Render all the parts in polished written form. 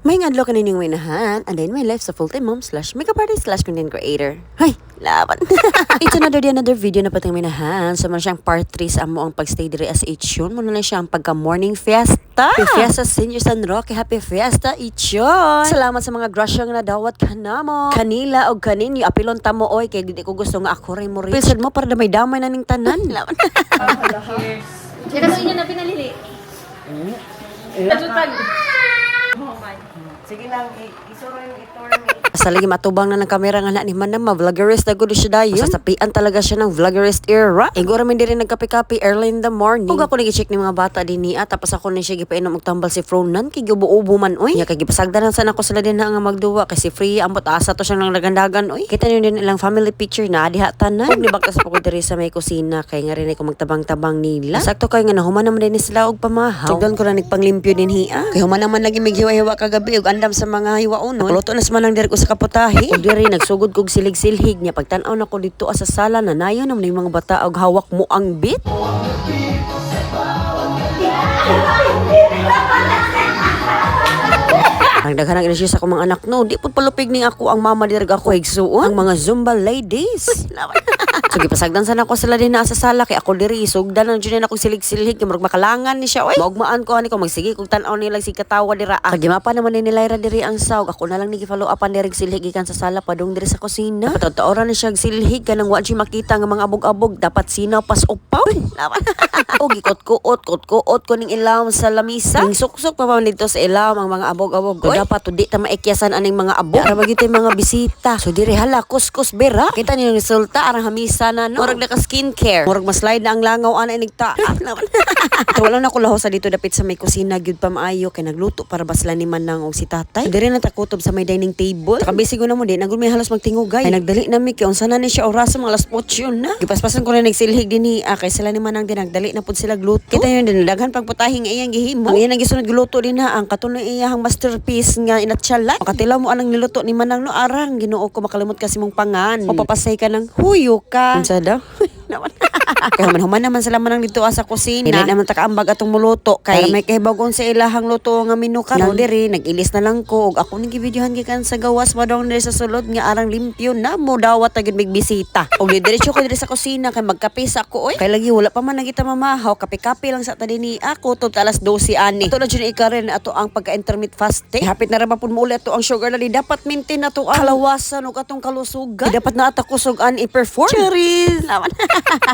May ngadlo ka ninyong minahan, and then my life sa full-time mom / makeup artist / content creator. Hay, laban. It's another video na patang minahan. So man siyang part 3 sa amo ang pagstay diri as Ichon. Muna na siyang pagka-morning fiesta. Happy Fiesta Senior San Roque. Happy Fiesta Ichon. Salamat sa mga grasyang na dawat ka namo. Kanila o kaninyo, apilon tamo oy. Kaya di ko gusto nga ako rin mo rin. Pilsad mo para damay-damay na ning tanan. Laban. Cheers. Kaya sa inyo na pinalili. Tajutan. Oh my. Sige lang, isuro yung iturn. Sa lagi matubang na ng kamera nga na ni Manama, vloggerist na gudo siya dayon. Sasapian talaga siya ng vloggerist era. Igura min diri nagkape-kape early in the morning. Ug ako nagi-check ni mga bata din niya, tapos ako ni siya gipainom og tambal si Fronan kay giubo-ubo man oy. Nya kay gipasagdanan sana ko sila din na nga magduwa kasi free ambot asa to siyang nagandagan oy. Kita niyo din ilang family picture na diha tanan. Ug nibaktas ako diri sa may kusina kay nga rin ko magtabang-tabang nila. Sakto kay nga nahuman naman din sila og pamahaw. Tigdon ko na nagpanglimpyo din hiya. Kay human naman lagi maghiwa-hiwa kagabi ug andam sa mga hiwaonon. Luto na man lang diri ko sa kaputahe. Ug diri nagsugod kog silig-silhig nya pagtan-aw na ko dito sa sala na nayon naman yung mga bata og hawak mo ang bit. Ang daghanang inisyu sa akong mga anak no, di pud palupig ning ako ang mama dirga ko higsuon ang mga Zumba ladies. So gipasagdan sana ko sila din na sa sala kay ako diri sugdan lang jud na akong silig-silhig kay murag makalangan ni siya oy. Maugmaan ko ani ko magsige kog tan-aw nila si katawa dira. Kag gimapa naman ni Lyra diri ang sawg. Ako na lang ni follow upan diri silhig gikan sa sala padung diri sa kusina. Patotooran ni siya silhig kanang wa siya makita nga mga abog-abog dapat sinaw pas upaw. Og ikot-kuot ko ning ilaw sa lamisa. Ning suksok pa man dito sa ilaw ang mga abog-abog. Dapat to di ta maikyasan aning mga abog. Para magitay mga bisita. So diri hala kuskus bera. Kita niyo yung resulta arang hamisa na no. Murag naka skincare. Murag mas-slide na ang langaw ana inigta. Wala na ko lahosa dito dapit sa may kusina gyud pa maayo kay nagluto para basla ni Manang og si tatay. So, diri na takutob sa may dining table. Kabisi ko na mo di nagul may halos magtingugay. Ay nagdali na mi kay unsa na ni siya oras mga alas 8 na. Gipaspasan ko na nagsilhig din ni kay sila ni Manang din nagdali na pud sila gluto. Kita yun din daghan pang putahing iyang gihimo. Ang iyang gisunod gluto din ha ang katunoy iyang masterpiece nga inatsalat. Makatilaw mo anang niluto ni Manang no arang Ginoo ko makalimot kasi mong pangan. Mapapasay ka ng huyo ka. Unsa daw? Kaya human naman sila Manang dito sa kusina. Hindi naman takaambag atong muluto kay may kahibagon sa ilahang luto nga menu karon diri nagilis na lang ko og ako ning gibidyohan gikan sa gawas pa daw diri sa sulod nga arang limpyo na mo dawat agad mig bisita. Og diretso ko diri sa kusina kay magkape sa ako oy. Kay lagi wala pa man nagita mamahaw kape-kape lang sa tadi ni ako tud alas 12 ani. Ito na jud ikaren ato ang pagka-intermittent fasting. Hapit na ra ba pud mo ulit ato ang sugar lali dapat maintain nato ang kalawasan ug atong kalusugan. Dapat na ata kusog an i-perform. Cheers.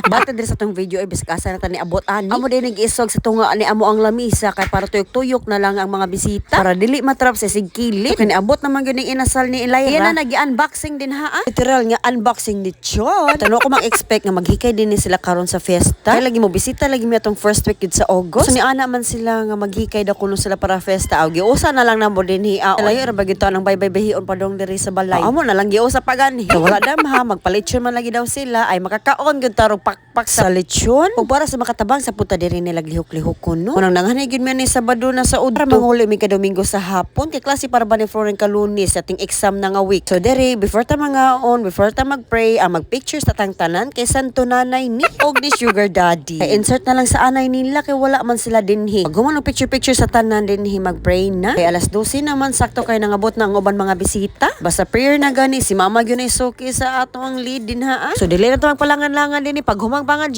Bata diri sa tong video ay biskasa na tani abot ani. Amo din nag-isog sa tunga ani amo ang lamisa kay para tuyok-tuyok na lang ang mga bisita para dili matrap sa sigkili. Kani abot naman gyud ning inasal ni Lyra. Yan na nagi-unboxing din ha. Literal nga unboxing ni Chon. Tano ko mag-expect nga maghikay din ni sila karon sa fiesta. Kay lagi mo bisita lagi mi atong first week gid sa August. So ni ana man sila nga maghikay daw kuno sila para fiesta. Og giusa na lang namo din hi. Layo ra ba gyud nang bye-bye bahion pa dong diri sa balay. Amo na lang giusa pa gani. So wala dam ha magpalitsyon man lagi daw sila ay makakaon gyud tarong pakpak sa lechon. Ug para sa makatabang sa puta diri nila lihok-lihok kuno. Unang nanghanay gyud mi ni Sabado na sa udto. Manguli mi ka Domingo sa hapon kay klase para ba ni Floren ka Lunes sa ating exam na nga week. So diri before ta mangaon, before ta magpray, mag pictures ta tang tanan kay santo nanay ni og ni sugar daddy. Kay insert na lang sa anay nila kay wala man sila dinhi. Pag humano picture sa tanan dinhi magpray na. Kay alas 12 naman sakto kay nangabot na ang uban mga bisita. Basta prayer na gani si mama gyud ay suki sa ato ang lead din ha. So dili na to magpalangan-langan dinhi pag humang mga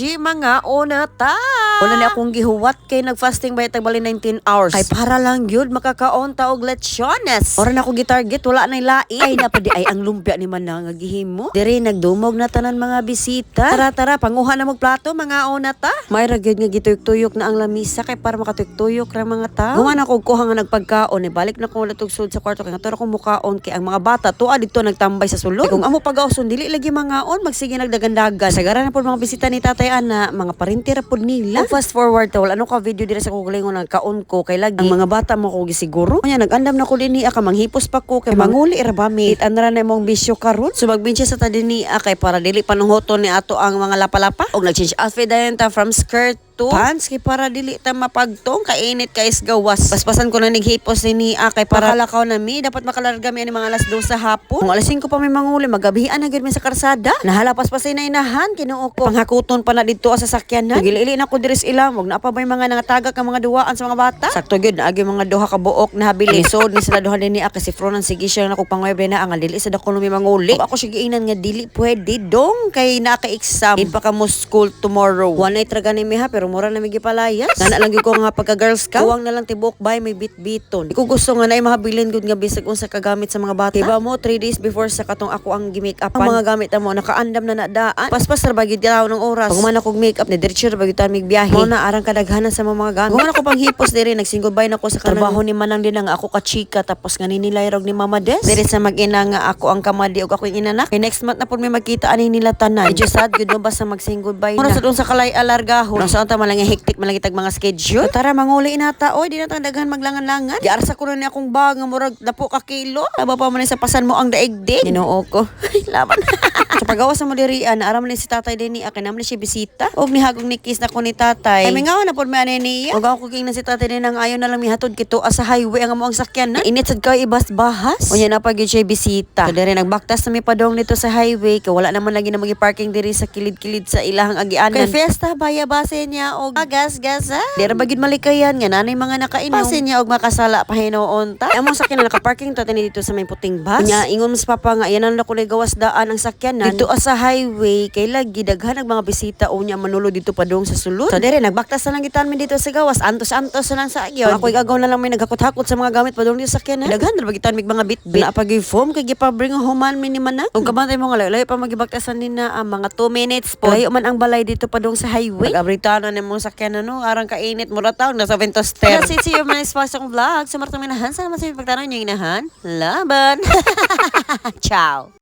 una ta. Una ni akong gihuwat kay nag-fasting ba tagbali 19 hours. Ay para lang gyud makakaon ta og lechones. Ora na ako gitarget wala nay lain. Ay napadi ay ang lumpia ni Manang nga gihimo. Diri nagdumog na tanan mga bisita. Tara panguha na mag plato mga una ta. May ra gyud nga gituyok-tuyok na ang lamisa kay para makatuyok-tuyok ra mga ta. Guman ako kuha nga nagpagkaon ni balik na ko natugsod sa kwarto kay ngatoro ko mukaon kay ang mga bata tuwa dito nagtambay sa sulod. Kung amo pag-awson dili lagi mangaon magsige nagdagan-dagan. Sagara na pud mga bisita ni tatay ana mga parinti ra pud nila. Fast forward to wala ano ka video diri sa kugulingon nagkaon ko kay lagi ang mga bata mo ko gisiguro. Nya nagandam na ko dinhi ka manghipos pa ko kay manguli ra ba mi. Anra na imong bisyo karon. So magbincha sa ta dinhi kay para dili panunghoton ni ato ang mga lapalapa og nag-change outfit dayon ta from skirt dito. Pants kay para dili ta mapagtong kainit kay gawas. Paspasan ko na naghipos ni kay para lakaw na mi dapat makalarga mi ani mga alas 2 sa hapon. Kung alas 5 pa may manguli magabihan na gid mi sa karsada. Nahala paspasin na inahan kinuo ko. Panghakuton pa na dito sa sakyanan. Gili-ili na ko diri sa ilamog na pa may mga nangatagak nga mga duwaan sa mga bata. Sakto gyud naagi mga duha ka buok na habili. Lisod ni sila duha din ni kasi Fronan sige siya na ko pangwebe na ang dili sa dako mi manguli. Kung ako sige inan nga dili pwede dong kay naka-exam. Din pa ka mo school tomorrow. One night raga ni mi ha pero mura na mi gipalayas. Nana lang gyud ko nga pagka Girl Scout. Kuwang na lang tibok bay may bitbiton. Iko gusto nga na mahabilin gud nga bisag unsa kagamit sa mga bata. Diba mo 3 days before sa katong ako ang gi-make upan. Ang mga gamit mo nakaandam na nadaan. Paspas ra bagid daw ng oras. Pag man ako make up ni diretso ra bagid ta mig biyahe. Mo na arang kadaghanan sa mga gamit. Mo na ko panghipos diri nagsingle bye na ko sa trabaho ni manang din nga ako ka chika tapos nga ninilay rog ni Mama Des. Diri sa mag-ina nga ako ang kamadi ug ako yung inanak. Kay next month na pud may magkita ani nila tanan. Medyo sad gyud no basta mag-single bye na. Muna sa doon sa kalay alargahon. Nasa ta man lang hektik man lang itag mga schedule. Tara manguli inata oy di na ta daghan maglangan-langan. Giarsa ko na ni akong bag nga murag dapo ka kilo. Aba pa man sa pasan mo ang daigdig. Ginoo ko. Laban. Sa pagawas mo diri aram ni si tatay din ni akin naman siya bisita. Og ni hagong ni kiss na ko ni tatay. Ay mingaw na pud may ani niya. Og ako king na si tatay din ang ayon na lang mihatod kito sa highway ang amo ang sakyan na. Init sad ka ibas bahas. Unya na pag siya bisita. So diri nagbaktas na mi padong dito sa highway kay wala naman lagi na magi-parking diri sa kilid-kilid sa ilahang agianan. Kay fiesta baya base niya og gas-gasa. Dira bagid malikayan nga nanay mga nakainom. Base niya og makasala pa hinuon ta. Among sakyan na naka-parking to tani dito sa may puting bus. Unya ingon mas papa nga ayan na ko gawas daan ang sakyanan. Dito sa highway kay lagi daghan ang mga bisita unya manulo dito padong sa sulod. So diri nagbaktas na lang gitan mi dito sa gawas. Antos-antos na lang sa agyon. Ako igagaw na lang may naghakot-hakot sa mga gamit padong dito sa sakyanan. Daghan ra bagitan mig mga bitbit. Na pag foam kay gipabring human mi ni mana. Kung kabantay mo nga layo pa magibaktasan din na mga 2 minutes po. Layo man ang balay dito padong sa highway. Pag-abritanan ni mong sakyanan no arang kainit mura taon nasa Ventoster. That's it to your mga sponsor vlog. Sa martong minahan sa naman sa pagtanan niyo inahan. Laban. Ciao.